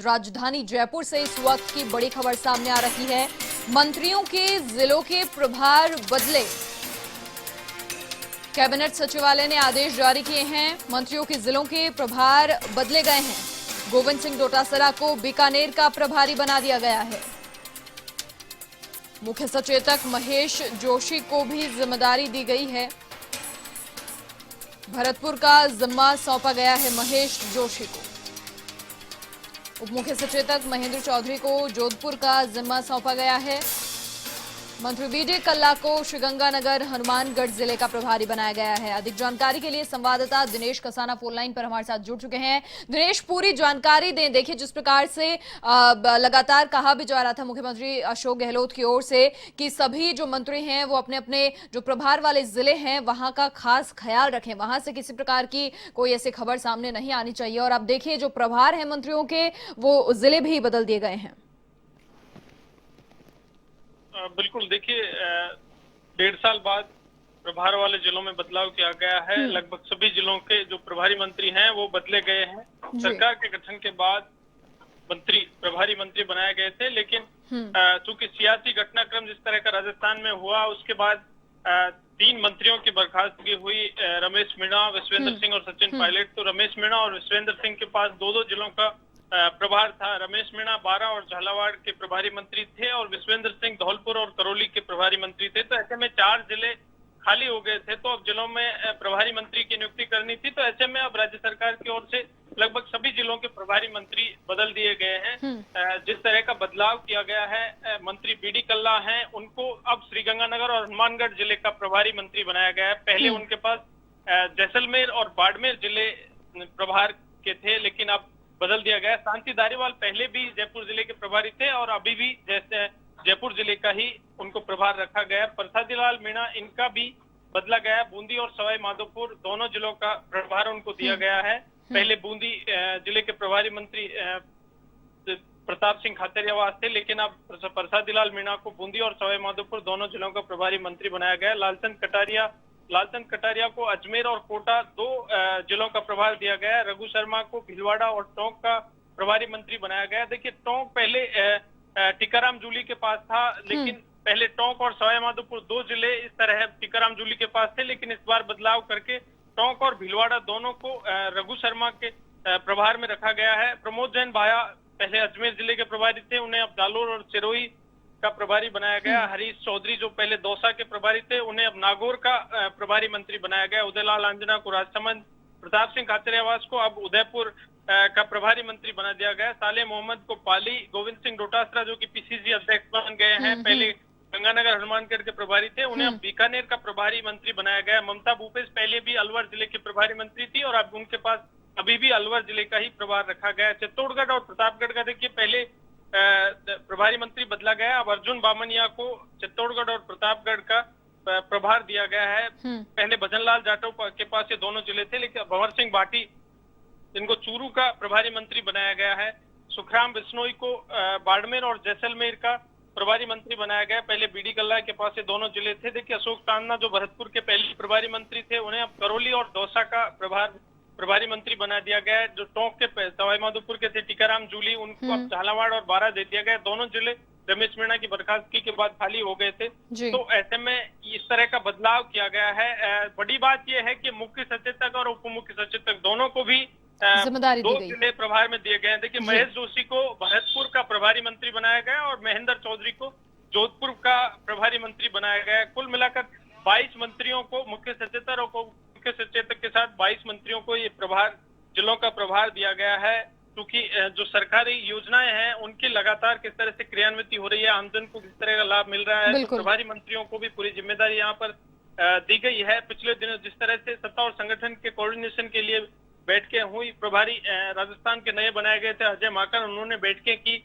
राजधानी जयपुर से इस वक्त की बड़ी खबर सामने आ रही है। मंत्रियों के जिलों के प्रभार बदले। कैबिनेट सचिवालय ने आदेश जारी किए हैं। मंत्रियों के जिलों के प्रभार बदले गए हैं। गोविंद सिंह डोटासरा को बीकानेर का प्रभारी बना दिया गया है। मुख्य सचेतक महेश जोशी को भी जिम्मेदारी दी गई है। भरतपुर का जिम्मा सौंपा गया है महेश जोशी को। उप मुख्य सचेतक महेंद्र चौधरी को जोधपुर का जिम्मा सौंपा गया है। मंत्री बीडी कल्ला को श्रीगंगानगर हनुमानगढ़ जिले का प्रभारी बनाया गया है। अधिक जानकारी के लिए संवाददाता दिनेश कसाना फोन लाइन पर हमारे साथ जुड़ चुके हैं। दिनेश, पूरी जानकारी दें। देखिए, जिस प्रकार से लगातार कहा भी जा रहा था मुख्यमंत्री अशोक गहलोत की ओर से कि सभी जो मंत्री हैं वो अपने अपने जो प्रभार वाले जिले हैं वहां का खास ख्याल रखें, वहां से किसी प्रकार की कोई ऐसी खबर सामने नहीं आनी चाहिए। और अब देखिए, जो प्रभार है मंत्रियों के वो जिले भी बदल दिए गए हैं। बिल्कुल, देखिए 1.5 साल बाद प्रभार वाले जिलों में बदलाव किया गया है। लगभग सभी जिलों के जो प्रभारी मंत्री हैं वो बदले गए हैं। सरकार के गठन के बाद प्रभारी मंत्री बनाए गए थे, लेकिन चूंकि सियासी घटनाक्रम जिस तरह का राजस्थान में हुआ, उसके बाद 3 मंत्रियों की बर्खास्तगी हुई। रमेश मीणा, विश्वेंद्र सिंह और सचिन पायलट। तो रमेश मीणा और विश्वेंद्र सिंह के पास 2-2 जिलों का प्रभार था। रमेश मीणा बारां और झालावाड़ के प्रभारी मंत्री थे और विश्वेंद्र सिंह धौलपुर और करौली के प्रभारी मंत्री थे। तो ऐसे में 4 जिले खाली हो गए थे, तो अब जिलों में प्रभारी मंत्री की नियुक्ति करनी थी। तो ऐसे में अब राज्य सरकार की ओर से लगभग सभी जिलों के प्रभारी मंत्री बदल दिए गए हैं। जिस तरह का बदलाव किया गया है, मंत्री बीडी कल्ला हैं, उनको अब श्रीगंगानगर और हनुमानगढ़ जिले का प्रभारी मंत्री बनाया गया है। पहले उनके पास जैसलमेर और बाड़मेर जिले प्रभार के थे, लेकिन अब बदल दिया गया। शांति धारीवाल पहले भी जयपुर जिले के प्रभारी थे और अभी भी जैसे जयपुर जिले का ही उनको प्रभार रखा गया। प्रसादी लाल मीणा, इनका भी बदला गया। बूंदी और सवाई माधोपुर दोनों जिलों का प्रभार उनको दिया गया है। पहले बूंदी जिले के प्रभारी मंत्री प्रताप सिंह खातरियावास थे, लेकिन अब प्रसादी लाल मीणा को बूंदी और सवाई माधोपुर दोनों जिलों का प्रभारी मंत्री बनाया गया। लालचंद कटारिया को अजमेर और कोटा 2 जिलों का प्रभार दिया गया है। रघु शर्मा को भीलवाड़ा और टोंक का प्रभारी मंत्री बनाया गया। देखिए, टोंक पहले टीकाराम जूली के पास था, लेकिन पहले टोंक और सवाई माधोपुर 2 जिले इस तरह टीकाराम जूली के पास थे, लेकिन इस बार बदलाव करके टोंक और भीलवाड़ा दोनों को रघु शर्मा के प्रभार में रखा गया है। प्रमोद जैन भाया पहले अजमेर जिले के प्रभारी थे, उन्हें अब जालोर और सिरोही का प्रभारी बनाया गया। हरीश चौधरी जो पहले दौसा के प्रभारी थे, उन्हें अब नागौर का प्रभारी मंत्री बनाया गया। उदयलाल आंजना को राजसमंद, प्रताप सिंह खाचरियावास को अब उदयपुर का प्रभारी मंत्री बना दिया गया। साले मोहम्मद को पाली, गोविंद सिंह डोटासरा जो कि पीसीसी अध्यक्ष बन गए हैं, पहले गंगानगर हनुमानगढ़ के प्रभारी थे, उन्हें अब बीकानेर का प्रभारी मंत्री बनाया गया। ममता भूपेश पहले भी अलवर जिले के प्रभारी मंत्री थी और अब उनके पास अभी भी अलवर जिले का ही प्रभार रखा गया। चित्तौड़गढ़ और प्रतापगढ़ का देखिए, पहले प्रभारी मंत्री बदला गया। अब अर्जुन बामनिया को चित्तौड़गढ़ और प्रतापगढ़ का प्रभार दिया गया है। पहले भजनलाल जाटव के पास ये दोनों जिले थे, लेकिन भंवर सिंह भाटी, इनको चूरू का प्रभारी मंत्री बनाया गया है। सुखराम बिश्नोई को बाड़मेर और जैसलमेर का प्रभारी मंत्री बनाया गया। पहले बीडी कल्ला के पास ये दोनों जिले थे। देखिए, अशोक चांदना जो भरतपुर के पहले प्रभारी मंत्री थे, उन्हें अब करौली और दौसा का प्रभारी मंत्री बना दिया गया है। जो टोंक के सवाई माधोपुर के थे टीकाराम जूली, उनको अब झालावाड़ और बारां दे दिया गया। दोनों जिले रमेश मीणा की बर्खास्तगी के बाद खाली हो गए थे। तो ऐसे में इस तरह का बदलाव किया गया है। बड़ी बात यह है कि मुख्य सचेतक और उप मुख्य सचेतक दोनों को भी जिम्मेदारी 2 जिले प्रभार में दिए गए हैं। देखिए, महेश जोशी को भरतपुर का प्रभारी मंत्री बनाया गया और महेंद्र चौधरी को जोधपुर का प्रभारी मंत्री बनाया गया है। कुल मिलाकर 22 मंत्रियों को, मुख्य सचेतक और मुख्य सचेतक के साथ 22 मंत्रियों को ये जिलों का प्रभार दिया गया है। क्योंकि जो सरकारी योजनाएं हैं उनकी लगातार किस तरह से क्रियान्वित हो रही है, आमजन को किस तरह का लाभ मिल रहा है, तो प्रभारी मंत्रियों को भी पूरी जिम्मेदारी यहाँ पर दी गई है। पिछले दिनों जिस तरह से सत्ता और संगठन के कोऑर्डिनेशन के लिए बैठकें हुई, प्रभारी राजस्थान के नए बनाए गए थे अजय माकन, उन्होंने बैठकें की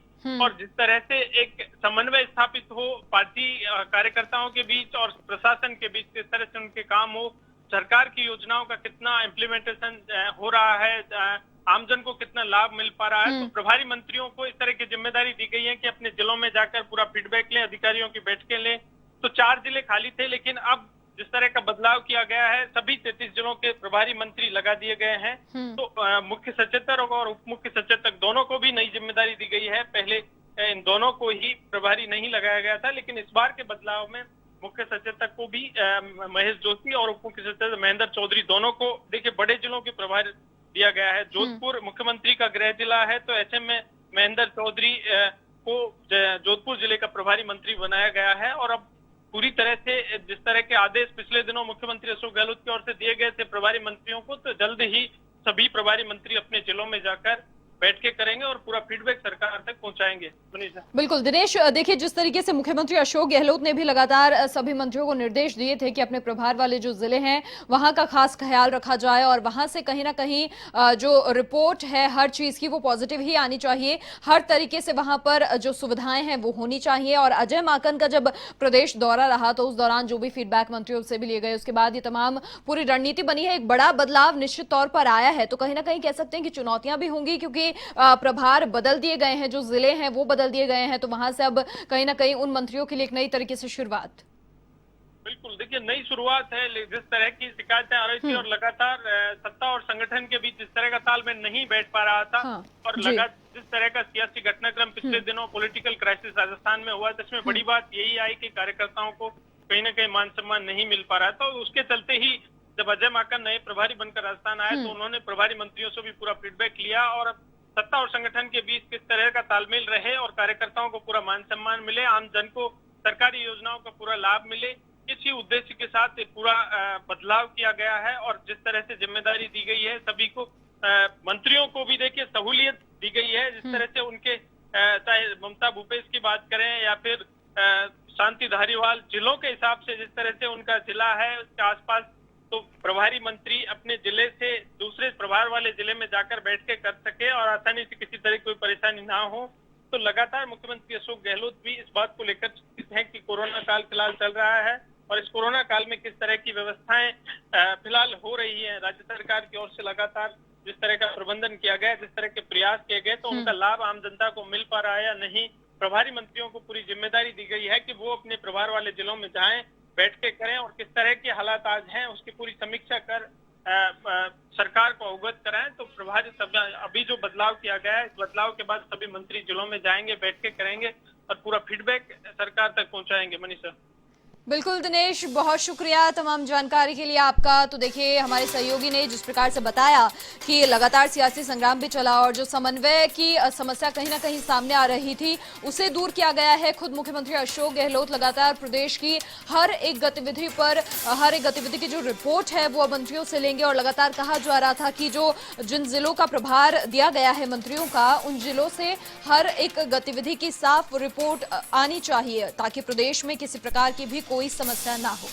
और जिस तरह से एक समन्वय स्थापित हो पार्टी कार्यकर्ताओं के बीच और प्रशासन के बीच, किस तरह से उनके काम हो, सरकार की योजनाओं का कितना इम्प्लीमेंटेशन हो रहा है, आमजन को कितना लाभ मिल पा रहा है। तो प्रभारी मंत्रियों को इस तरह की जिम्मेदारी दी गई है कि अपने जिलों में जाकर पूरा फीडबैक लें, अधिकारियों की बैठकें लें। तो 4 जिले खाली थे, लेकिन अब जिस तरह का बदलाव किया गया है, सभी 33 जिलों के प्रभारी मंत्री लगा दिए गए हैं। तो मुख्य सचेतक और उप मुख्य सचेतक दोनों को भी नई जिम्मेदारी दी गई है। पहले इन दोनों को ही प्रभारी नहीं लगाया गया था, लेकिन इस बार के बदलाव में मुख्य सचेतक को भी महेश जोशी और उप मुख्य सचेतक महेंद्र चौधरी दोनों को देखिए बड़े जिलों के प्रभार दिया गया है। जोधपुर मुख्यमंत्री का गृह जिला है, तो ऐसे में महेंद्र चौधरी को जोधपुर जिले का प्रभारी मंत्री बनाया गया है। और अब पूरी तरह से जिस तरह के आदेश पिछले दिनों मुख्यमंत्री अशोक गहलोत की ओर से दिए गए थे प्रभारी मंत्रियों को, तो जल्द ही सभी प्रभारी मंत्री अपने जिलों में जाकर बैठ के करेंगे और पूरा फीडबैक सरकार तक पहुंचाएंगे। बिल्कुल दिनेश, देखिए जिस तरीके से मुख्यमंत्री अशोक गहलोत ने भी लगातार सभी मंत्रियों को निर्देश दिए थे कि अपने प्रभार वाले जो जिले हैं वहां का खास ख्याल रखा जाए और वहां से कहीं ना कहीं जो रिपोर्ट है हर चीज की वो पॉजिटिव ही आनी चाहिए, हर तरीके से वहां पर जो सुविधाएं हैं वो होनी चाहिए। और अजय माकन का जब प्रदेश दौरा रहा तो उस दौरान जो भी फीडबैक मंत्रियों से भी लिए गए, उसके बाद ये तमाम पूरी रणनीति बनी है। एक बड़ा बदलाव निश्चित तौर पर आया है, तो कहीं ना कहीं कह सकते हैं कि चुनौतियां भी होंगी क्योंकि प्रभार बदल दिए गए हैं, जो जिले हैं वो बदल दिए गए हैं, तो वहां से अब कहीं ना कहीं उन मंत्रियों के लिए एक नई तरीके से शुरुआत। बिल्कुल, देखिए नई शुरुआत है। जिस तरह की शिकायतें आ रही थी और लगातार सत्ता और संगठन के बीच जिस तरह का तालमेल नहीं बैठ पा रहा था, और लगातार जिस तरह का सियासी घटनाक्रम पिछले दिनों पॉलिटिकल क्राइसिस राजस्थान में हुआ, जिसमें बड़ी बात यही आई कि कार्यकर्ताओं को कहीं ना कहीं मान सम्मान नहीं मिल पा रहा था। तो उसके चलते ही जब अजय माकन नए प्रभारी बनकर राजस्थान आए तो उन्होंने प्रभारी मंत्रियों से भी पूरा फीडबैक लिया और सत्ता और संगठन के बीच किस तरह का तालमेल रहे और कार्यकर्ताओं को पूरा मान सम्मान मिले, आम जन को सरकारी योजनाओं का पूरा लाभ मिले, इसी उद्देश्य के साथ पूरा बदलाव किया गया है। और जिस तरह से जिम्मेदारी दी गई है सभी को, मंत्रियों को भी देखिए सहूलियत दी गई है। जिस तरह से उनके चाहे ममता भूपेश की बात करें या फिर शांति धारीवाल, जिलों के हिसाब से जिस तरह से उनका जिला है उसके आसपास, तो प्रभारी मंत्री अपने जिले से दूसरे प्रभार वाले जिले में जाकर बैठ के कर सके और आसानी से किसी तरह की कोई परेशानी ना हो। तो लगातार मुख्यमंत्री अशोक गहलोत भी इस बात को लेकर चिंतित हैं कि कोरोना काल फिलहाल चल रहा है और इस कोरोना काल में किस तरह की व्यवस्थाएं फिलहाल हो रही है। राज्य सरकार की ओर से लगातार जिस तरह का प्रबंधन किया गया, जिस तरह के प्रयास किए गए, तो उनका लाभ आम जनता को मिल पा रहा है या नहीं। प्रभारी मंत्रियों को पूरी जिम्मेदारी दी गई है कि वो अपने प्रभार वाले जिलों में जाएं, बैठ के करें और किस तरह के हालात आज हैं उसकी पूरी समीक्षा कर सरकार को अवगत कराएं। तो प्रभारी अभी जो बदलाव किया गया है, इस बदलाव के बाद सभी मंत्री जिलों में जाएंगे, बैठ के करेंगे और पूरा फीडबैक सरकार तक पहुंचाएंगे। मनीषा। बिल्कुल दिनेश, बहुत शुक्रिया तमाम जानकारी के लिए आपका। तो देखिए हमारे सहयोगी ने जिस प्रकार से बताया कि लगातार सियासी संग्राम भी चला और जो समन्वय की समस्या कहीं ना कहीं सामने आ रही थी उसे दूर किया गया है। खुद मुख्यमंत्री अशोक गहलोत लगातार प्रदेश की हर एक गतिविधि की जो रिपोर्ट है वो मंत्रियों से लेंगे और लगातार कहा जा रहा था कि जो जिन जिलों का प्रभार दिया गया है मंत्रियों का, उन जिलों से हर एक गतिविधि की साफ रिपोर्ट आनी चाहिए ताकि प्रदेश में किसी प्रकार की भी कोई समस्या ना हो।